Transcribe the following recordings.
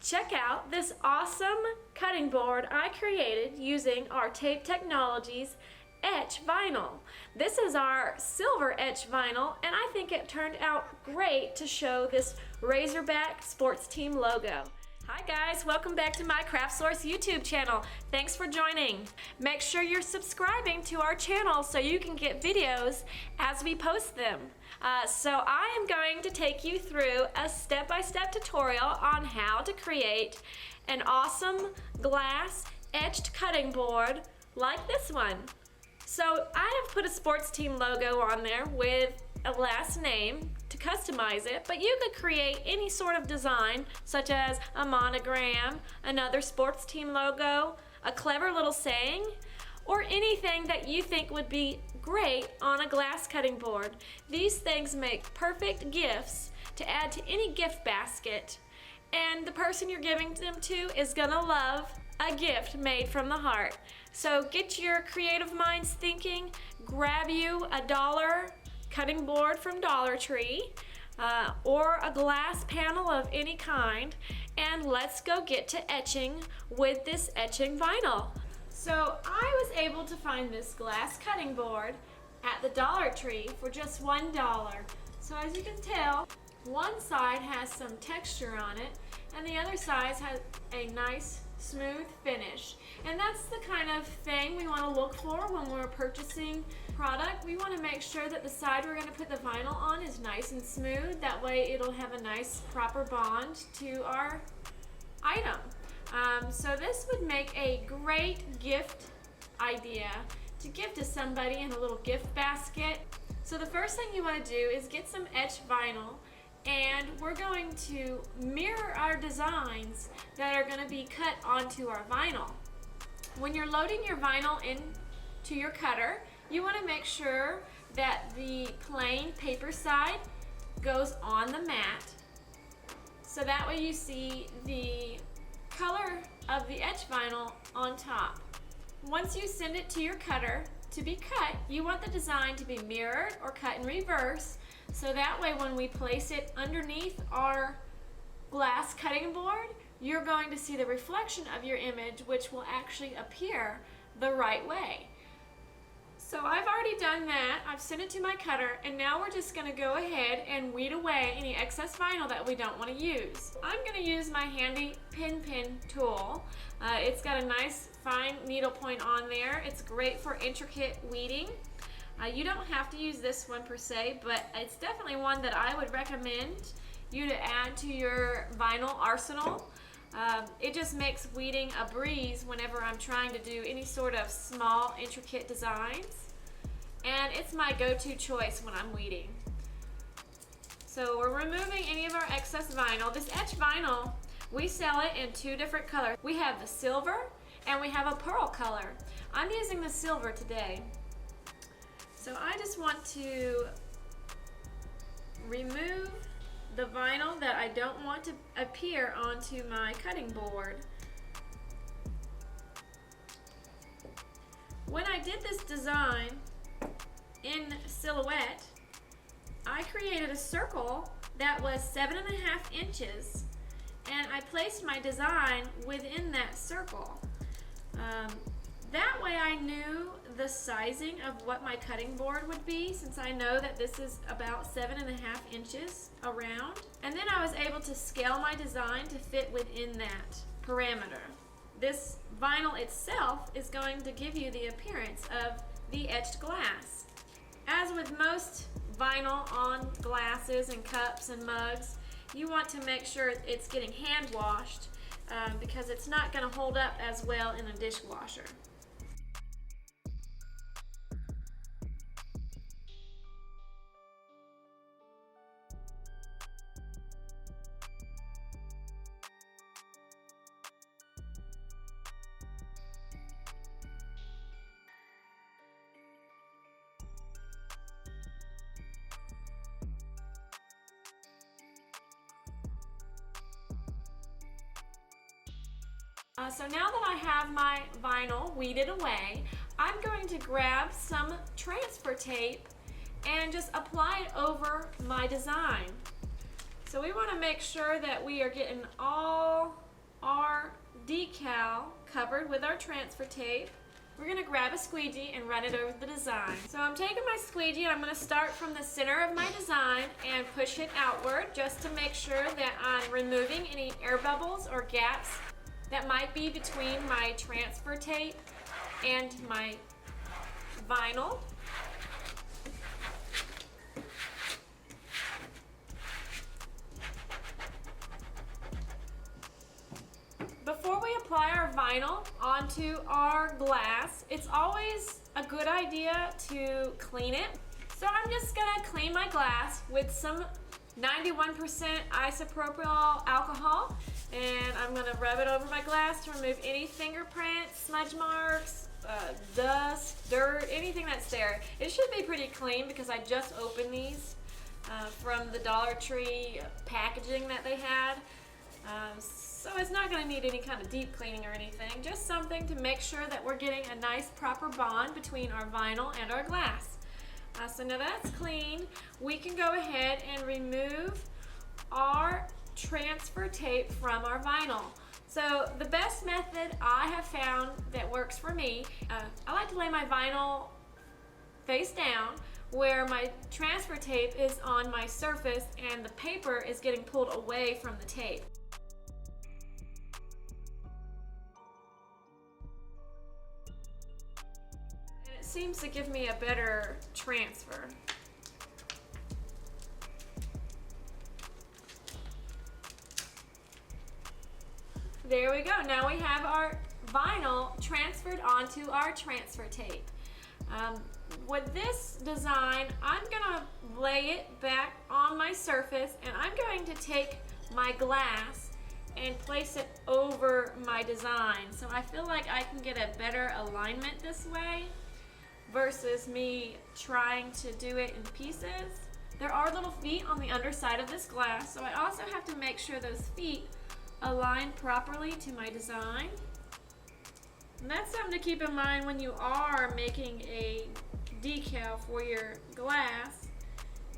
Check out this awesome cutting board I created using our Tape Technologies Etch Vinyl. This is our silver etch vinyl, and I think it turned out great to show this Razorback sports team logo. Hi guys, welcome back to my CraftSource YouTube channel. Thanks for joining. Make sure you're subscribing to our channel so you can get videos as we post them. So I am going to take you through a step-by-step tutorial on how to create an awesome glass etched cutting board like this one. So I have put a sports team logo on there with a last name to customize it, but you could create any sort of design such as a monogram, another sports team logo, a clever little saying, or anything that you think would be great on a glass cutting board. These things make perfect gifts to add to any gift basket, and the person you're giving them to is gonna love a gift made from the heart. So get your creative minds thinking, grab you a $1 cutting board from Dollar Tree or a glass panel of any kind, and let's go get to etching with this etching vinyl. So I was able to find this glass cutting board at the Dollar Tree for just $1. So as you can tell, one side has some texture on it and the other side has a nice smooth finish. And that's the kind of thing we want to look for when we're purchasing product. We want to make sure that the side we're going to put the vinyl on is nice and smooth. That way it'll have a nice proper bond to our item. So this would make a great gift idea to give to somebody in a little gift basket. So the first thing you want to do is get some etched vinyl, and we're going to mirror our designs that are going to be cut onto our vinyl. When you're loading your vinyl into your cutter, you want to make sure that the plain paper side goes on the mat, so that way you see the color of the etch vinyl on top. Once you send it to your cutter to be cut, you want the design to be mirrored or cut in reverse, so that way when we place it underneath our glass cutting board, you're going to see the reflection of your image, which will actually appear the right way. So I've already done that. I've sent it to my cutter, and now we're just going to go ahead and weed away any excess vinyl that we don't want to use. I'm going to use my handy pin tool. It's got a nice fine needle point on there. It's great for intricate weeding. You don't have to use this one per se, but it's definitely one that I would recommend you to add to your vinyl arsenal. It just makes weeding a breeze whenever I'm trying to do any sort of small intricate designs, and it's my go-to choice when I'm weeding. So we're removing any of our excess vinyl. This etched vinyl, we sell it in two different colors. We have the silver and we have a pearl color. I'm using the silver today. So I just want to remove the vinyl that I don't want to appear onto my cutting board. When I did this design in Silhouette, I created a circle that was 7.5 inches, and I placed my design within that circle. That way I knew the sizing of what my cutting board would be, since I know that this is about 7.5 inches around. And then I was able to scale my design to fit within that parameter. This vinyl itself is going to give you the appearance of the etched glass. As with most vinyl on glasses and cups and mugs, you want to make sure it's getting hand washed because it's not going to hold up as well in a dishwasher. So now that I have my vinyl weeded away, I'm going to grab some transfer tape and just apply it over my design. So we want to make sure that we are getting all decal covered with our transfer tape. We're going to grab a squeegee and run it over the design. So I'm taking my squeegee and I'm going to start from the center of my design and push it outward just to make sure that I'm removing any air bubbles or gaps that might be between my transfer tape and my vinyl. Before we apply our vinyl onto our glass, it's always a good idea to clean it. So I'm just gonna clean my glass with some 91% isopropyl alcohol, and I'm gonna rub it over my glass to remove any fingerprints, smudge marks, dust, dirt, anything that's there. It should be pretty clean because I just opened these from the Dollar Tree packaging that they had. So it's not going to need any kind of deep cleaning or anything, just something to make sure that we're getting a nice proper bond between our vinyl and our glass. So now that's clean, we can go ahead and remove our transfer tape from our vinyl. So the best method I have found that works for me, I like to lay my vinyl face down where my transfer tape is on my surface and the paper is getting pulled away from the tape. Seems to give me a better transfer. There we go. Now we have our vinyl transferred onto our transfer tape. With this design, I'm gonna lay it back on my surface and I'm going to take my glass and place it over my design. So I feel like I can get a better alignment this way versus me trying to do it in pieces. There are little feet on the underside of this glass, so I also have to make sure those feet align properly to my design. And that's something to keep in mind when you are making a decal for your glass,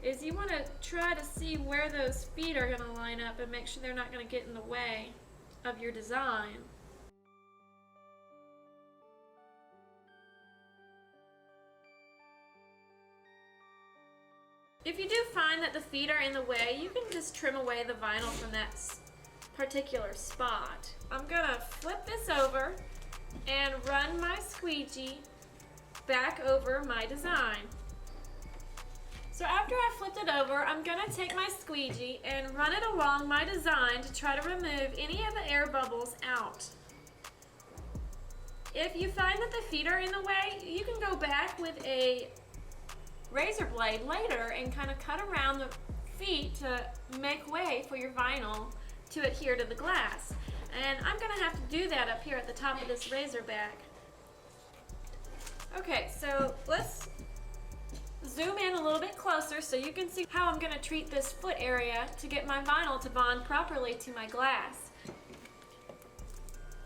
is you want to try to see where those feet are going to line up and make sure they're not going to get in the way of your design. If you do find that the feet are in the way, you can just trim away the vinyl from that particular spot. I'm gonna flip this over and run my squeegee back over my design. So after I flipped it over, I'm gonna take my squeegee and run it along my design to try to remove any of the air bubbles out. If you find that the feet are in the way, you can go back with a razor blade later and kind of cut around the feet to make way for your vinyl to adhere to the glass. And I'm going to have to do that up here at the top of this razor back. Okay, so let's zoom in a little bit closer so you can see how I'm going to treat this foot area to get my vinyl to bond properly to my glass.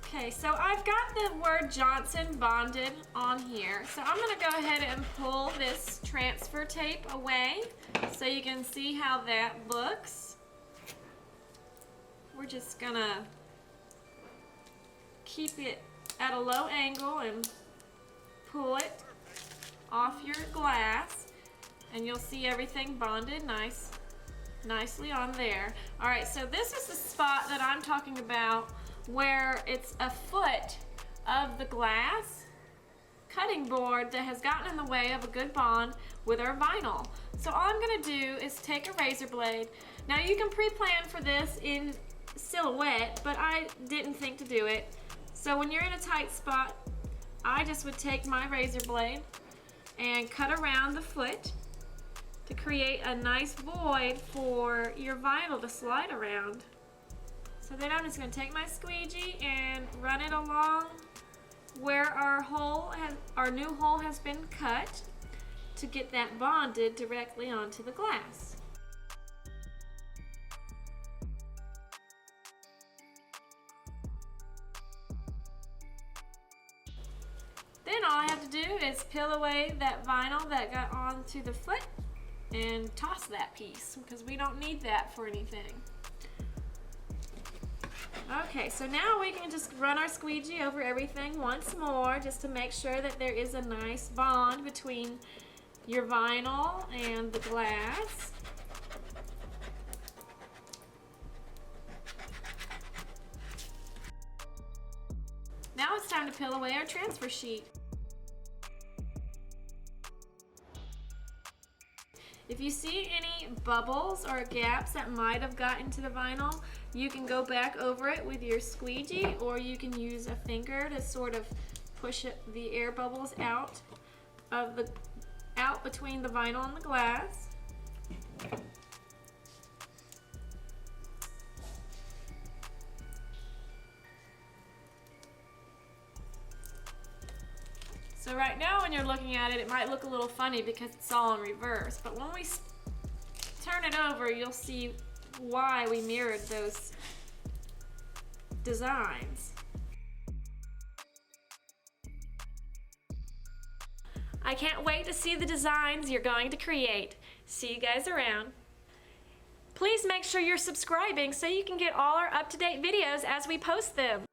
Okay, so I've got the word Johnson bonded on here. So I'm going to go ahead and pull this transfer tape away so you can see how that looks. We're just going to keep it at a low angle and pull it off your glass, and you'll see everything bonded nicely on there. All right, so this is the spot that I'm talking about where it's a foot of the glass cutting board that has gotten in the way of a good bond with our vinyl. So all I'm gonna do is take a razor blade. Now you can pre-plan for this in silhouette, but I didn't think to do it. So when you're in a tight spot, I just would take my razor blade and cut around the foot to create a nice void for your vinyl to slide around. So then I'm just going to take my squeegee and run it along where our new hole has been cut to get that bonded directly onto the glass. Then all I have to do is peel away that vinyl that got onto the foot and toss that piece because we don't need that for anything. Okay, so now we can just run our squeegee over everything once more just to make sure that there is a nice bond between your vinyl and the glass. Now it's time to peel away our transfer sheet. If you see any bubbles or gaps that might have gotten to the vinyl, you can go back over it with your squeegee, or you can use a finger to sort of push the air bubbles out between the vinyl and the glass. So right now when you're looking at it, it might look a little funny because it's all in reverse, but when we turn it over, you'll see why we mirrored those designs. I can't wait to see the designs you're going to create. See you guys around. Please make sure you're subscribing so you can get all our up-to-date videos as we post them.